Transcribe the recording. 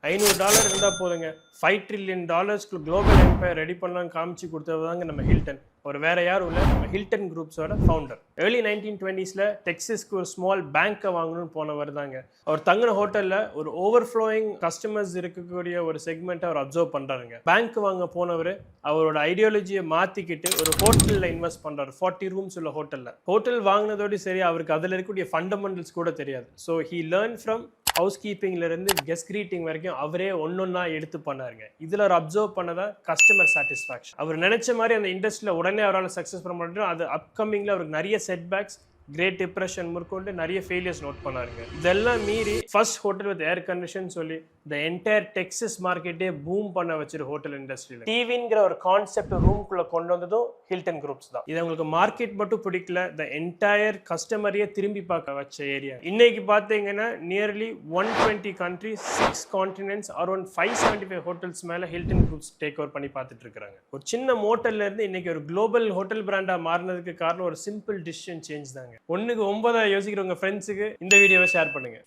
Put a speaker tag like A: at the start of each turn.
A: $500 இருந்தா போதுங்க $5 trillion global empire ready பண்ணலாம் காமிச்சு கொடுத்ததாங்க நம்ம ஹில்டன். ஒரு வேற யாரும் இல்லை, நம்ம ஹில்டன் குரூப்ஸோட ஃபவுண்டர். ஏர்லி 1920s டெக்ஸஸ்க்கு ஒரு ஸ்மால் பேங்க்கை வாங்கணும்னு போனவர் தாங்க. அவர் தங்கின ஹோட்டலில் ஒரு ஓவர்ஃப்ளோயிங் கஸ்டமர்ஸ் இருக்கக்கூடிய ஒரு செக்மெண்ட்டை அவர் அப்சர்வ் பண்ணுறாருங்க. பேங்க் வாங்க போனவர் அவரோட ஐடியாலஜியை மாற்றிக்கிட்டு ஒரு ஹோட்டலில் இன்வெஸ்ட் பண்ணுறாரு. 40 rooms உள்ள ஹோட்டலில். ஹோட்டல் வாங்கினதோடு சரி, அவருக்கு அதில் இருக்கக்கூடிய ஃபண்டமெண்டல்ஸ் கூட தெரியாது. So he learn from house கீப்பிங்ல இருந்து கெஸ்ட் கிரீட்டிங் வரைக்கும் அவரே ஒன்னொன்னா எடுத்து பண்ணாருங்க. இதுல ஒரு அப்சர்வ் பண்ணதா கஸ்டமர் சாட்டிஸ்ஃபேக்ஷன். அவர் நினைச்ச மாதிரி அந்த இண்டஸ்ட்ரியில உடனே அவரால் சக்சஸ் பண்ண முடியும். அது அப்கமிங்ல அவருக்கு நிறைய செட்பேக்ஸ், கிரேட் டிப்ரெஷன் முற்கொண்டு நிறைய ஃபெயிலியர்ஸ் நோட் பண்ணாருங்க. இதெல்லாம் மீறி first hotel with air condition சொல்லி த என்டையர் டெக்ஸஸ் மார்க்கெட்டே பூம் பண்ண வச்சிரு ஹோட்டல் இண்டஸ்ட்ரியில். டிவிங்கிற ஒரு கான்செப்ட் ரூம்குள்ள கொண்டு வந்ததும் ஹில்டன் குரூப்ஸ் தான். இது உங்களுக்கு மார்க்கெட் மட்டும் பிடிக்கல, த என்டையர் கஸ்டமரையே திரும்பி பார்க்க வச்ச ஏரியா. இன்னைக்கு பார்த்தீங்கன்னா nearly 120 countries, 6 continents, around 575 hotels மேல ஹில்டன் குரூப்ஸ் டேக் ஓவர் பண்ணி பார்த்துட்டு இருக்காங்க. ஒரு சின்ன மோட்டல்ல இருந்து இன்னைக்கு ஒரு குளோபல் ஹோட்டல் பிராண்டா மாறினதுக்கு காரணம் ஒரு சிம்பிள் டிசிஷன் சேஞ்ச் தாங்க. 1க்கு 9 யோசிக்கிறவங்க ஃப்ரெண்ட்ஸுக்கு இந்த வீடியோவை ஷேர் பண்ணுங்க.